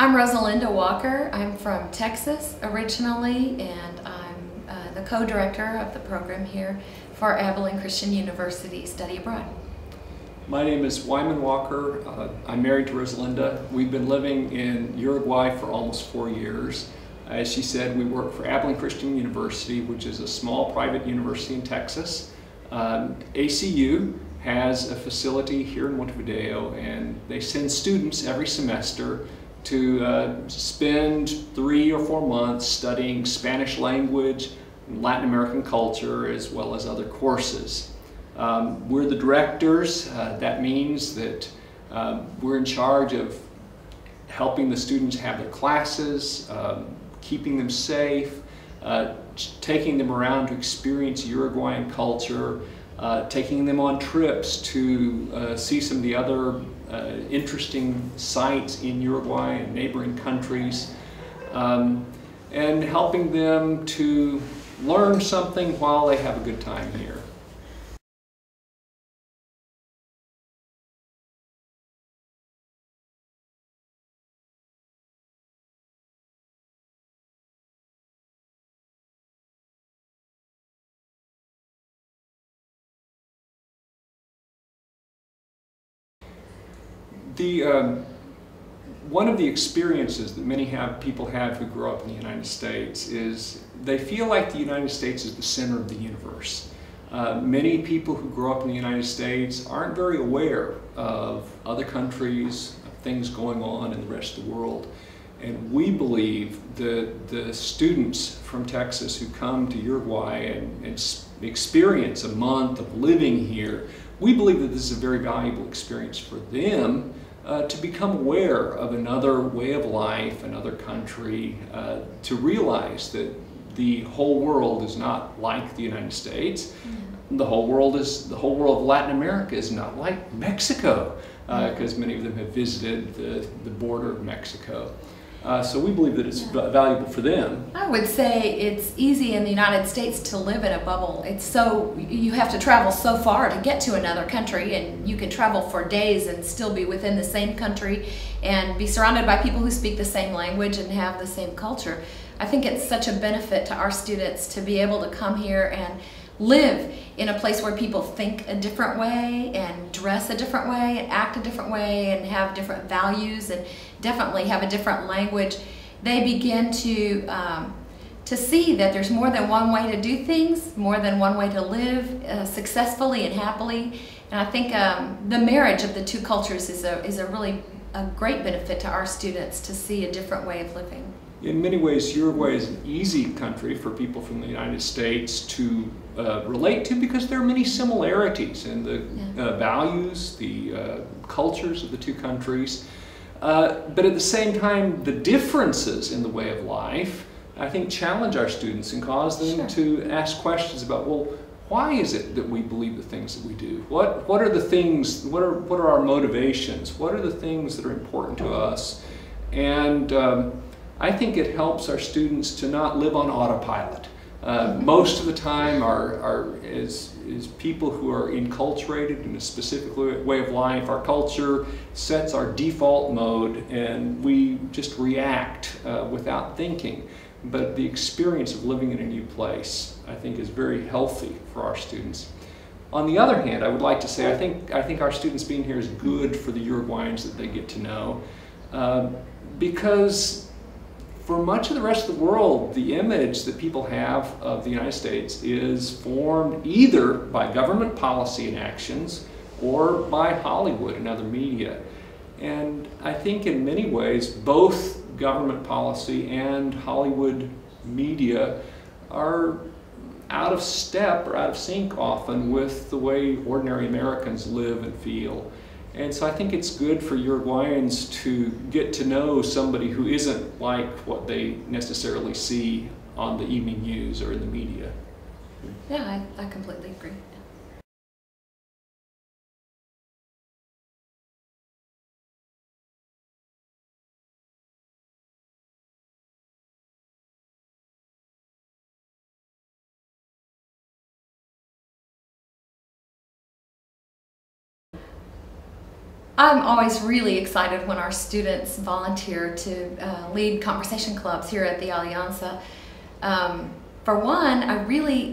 I'm Rosalinda Walker. I'm from Texas originally, and I'm the co-director of the program here for Abilene Christian University Study Abroad. My name is Wimon Walker. I'm married to Rosalinda. We've been living in Uruguay for almost 4 years. As she said, we work for Abilene Christian University, which is a small private university in Texas. ACU has a facility here in Montevideo, and they send students every semester to spend 3 or 4 months studying Spanish language, Latin American culture, as well as other courses. We're the directors. That means that we're in charge of helping the students have their classes, keeping them safe, taking them around to experience Uruguayan culture, taking them on trips to see some of the other interesting sites in Uruguay and neighboring countries, and helping them to learn something while they have a good time here. One of the experiences that many people have who grow up in the United States is they feel like the United States is the center of the universe. Many people who grow up in the United States aren't very aware of other countries, of things going on in the rest of the world. And we believe that the students from Texas who come to Uruguay and experience a month of living here, we believe that this is a very valuable experience for them to become aware of another way of life, another country, to realize that the whole world is not like the United States. The whole world of Latin America is not like Mexico, because many of them have visited the border of Mexico. So we believe that it's valuable for them. I would say it's easy in the United States to live in a bubble. You have to travel so far to get to another country, and you can travel for days and still be within the same country and be surrounded by people who speak the same language and have the same culture. I think it's such a benefit to our students to be able to come here and live in a place where people think a different way and dress a different way and act a different way and have different values and definitely have a different language. They begin to see that there's more than one way to do things, more than one way to live successfully and happily. And I think the marriage of the two cultures is a really great benefit to our students to see a different way of living. In many ways, Uruguay is an easy country for people from the United States to relate to, because there are many similarities in the values, the cultures of the two countries. But at the same time, the differences in the way of life, I think, challenge our students and cause them to ask questions about, well, why is it that we believe the things that we do? What are the things, what are our motivations? What are the things that are important to us? And I think it helps our students to not live on autopilot. Most of the time, as people who are enculturated in a specific way of life, our culture sets our default mode and we just react without thinking. But the experience of living in a new place, I think, is very healthy for our students. On the other hand, I would like to say I think our students being here is good for the Uruguayans that they get to know, because for much of the rest of the world, the image that people have of the United States is formed either by government policy and actions or by Hollywood and other media. And I think in many ways, both government policy and Hollywood media are out of step or out of sync often with the way ordinary Americans live and feel. And so I think it's good for Uruguayans to get to know somebody who isn't like what they necessarily see on the evening news or in the media. Yeah, I completely agree. I'm always really excited when our students volunteer to lead conversation clubs here at the Alianza. For one,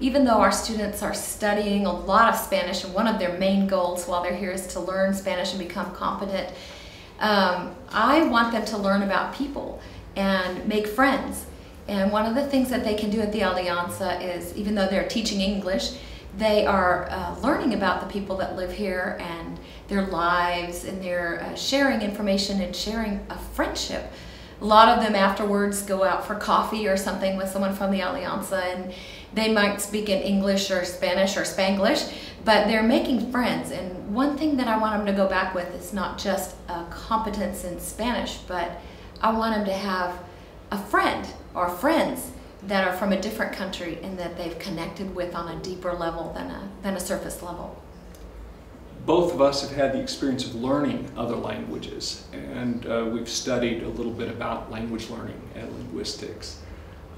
even though our students are studying a lot of Spanish, and one of their main goals while they're here is to learn Spanish and become competent, I want them to learn about people and make friends. And one of the things that they can do at the Alianza is, even though they're teaching English, they are learning about the people that live here and their lives, and they're sharing information and sharing a friendship. A lot of them afterwards go out for coffee or something with someone from the Alianza, and they might speak in English or Spanish or Spanglish, but they're making friends. And one thing that I want them to go back with is not just a competence in Spanish, but I want them to have a friend or friends that are from a different country and that they've connected with on a deeper level than a surface level. Both of us have had the experience of learning other languages, and we've studied a little bit about language learning and linguistics.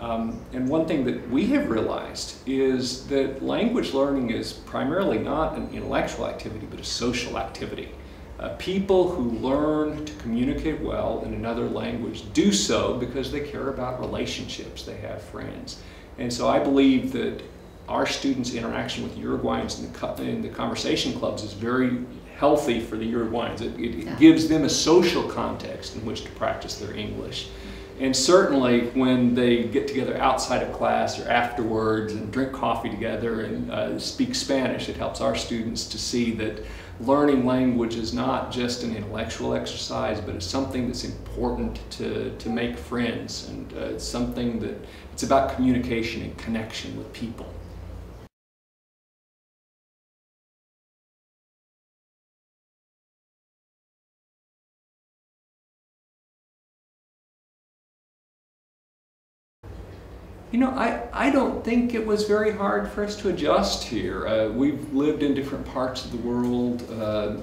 And one thing that we have realized is that language learning is primarily not an intellectual activity, but a social activity. People who learn to communicate well in another language do so because they care about relationships, they have friends. And so I believe that our students' interaction with Uruguayans in the conversation clubs is very healthy for the Uruguayans. It gives them a social context in which to practice their English. And certainly when they get together outside of class or afterwards and drink coffee together and speak Spanish, it helps our students to see that learning language is not just an intellectual exercise, but it's something that's important to make friends, and it's something that it's about communication and connection with people. You know, I don't think it was very hard for us to adjust here. We've lived in different parts of the world,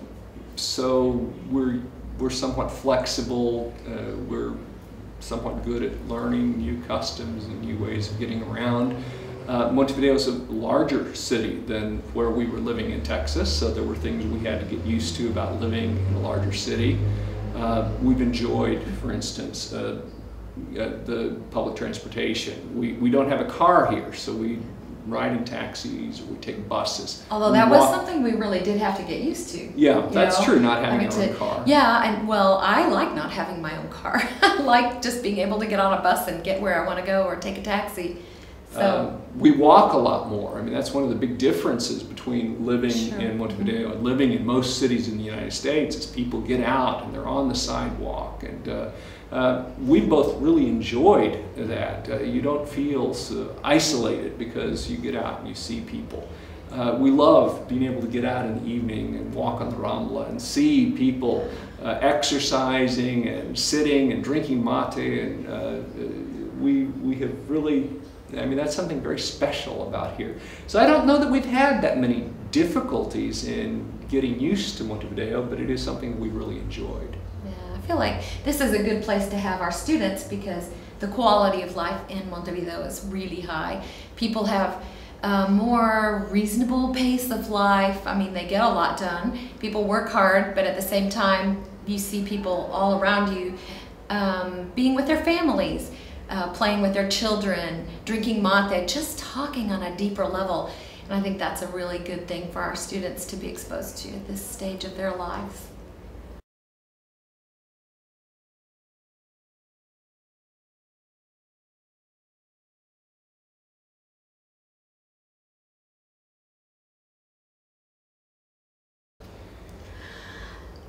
so we're somewhat flexible. We're somewhat good at learning new customs and new ways of getting around. Montevideo is a larger city than where we were living in Texas, so there were things we had to get used to about living in a larger city. We've enjoyed, for instance, the public transportation. We don't have a car here, so we ride in taxis or we take buses. Although that was something we really did have to get used to. Yeah, that's true, not having our own car. Yeah, and well, I like not having my own car. I like just being able to get on a bus and get where I want to go or take a taxi. So we walk a lot more. I mean, that's one of the big differences between living in Montevideo and living in most cities in the United States is people get out and they're on the sidewalk. And we both really enjoyed that. You don't feel so isolated because you get out and you see people. We love being able to get out in the evening and walk on the Rambla and see people exercising and sitting and drinking mate. And we have really, I mean, that's something very special about here. So I don't know that we've had that many difficulties in getting used to Montevideo, but it is something we really enjoyed. I feel like this is a good place to have our students because the quality of life in Montevideo is really high. People have a more reasonable pace of life. I mean, they get a lot done. People work hard, but at the same time, you see people all around you being with their families, playing with their children, drinking mate, just talking on a deeper level. And I think that's a really good thing for our students to be exposed to at this stage of their lives.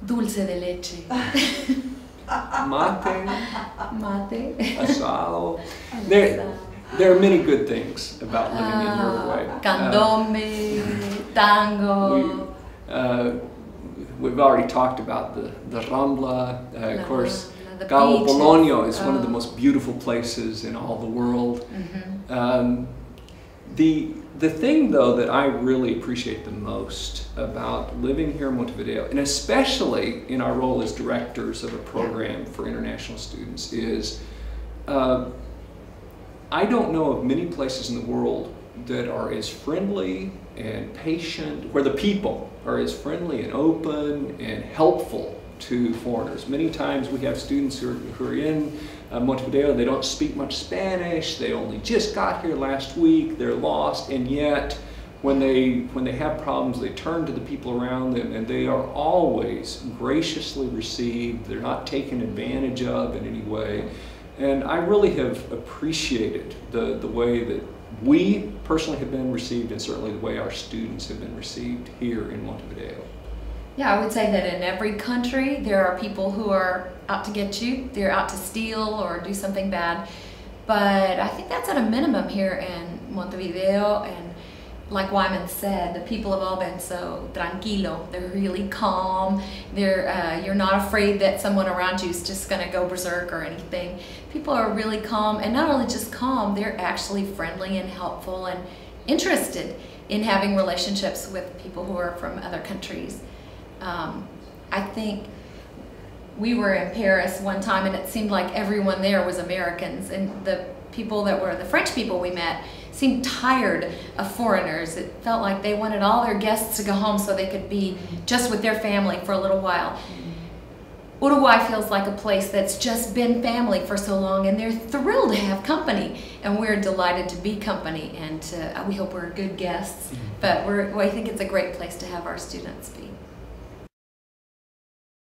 Dulce de leche. Mate. Mate. Asado. There are many good things about living in Uruguay. Candombe, tango. We've already talked about the Rambla. Of course, the Cabo beaches. Polonio is one of the most beautiful places in all the world. The thing, though, that I really appreciate the most about living here in Montevideo, and especially in our role as directors of a program for international students, is I don't know of many places in the world that are as friendly and patient, where the people are as friendly and open and helpful to foreigners. Many times we have students who are in Montevideo, they don't speak much Spanish, they only just got here last week, they're lost, and yet when they have problems, they turn to the people around them, and they are always graciously received. They're not taken advantage of in any way. And I really have appreciated the way that we personally have been received, and certainly the way our students have been received here in Montevideo. Yeah, I would say that in every country there are people who are out to get you. They're out to steal or do something bad. But I think that's at a minimum here in Montevideo, and like Wimon said, the people have all been so tranquilo. They're really calm. You're not afraid that someone around you is just going to go berserk or anything. People are really calm, and not only just calm, they're actually friendly and helpful and interested in having relationships with people who are from other countries. I think we were in Paris one time, and it seemed like everyone there was Americans, and the people that were the French people we met seemed tired of foreigners. It felt like they wanted all their guests to go home so they could be just with their family for a little while. Uruguay feels like a place that's just been family for so long, and they're thrilled to have company, and we're delighted to be company, and we hope we're good guests, but I think it's a great place to have our students be.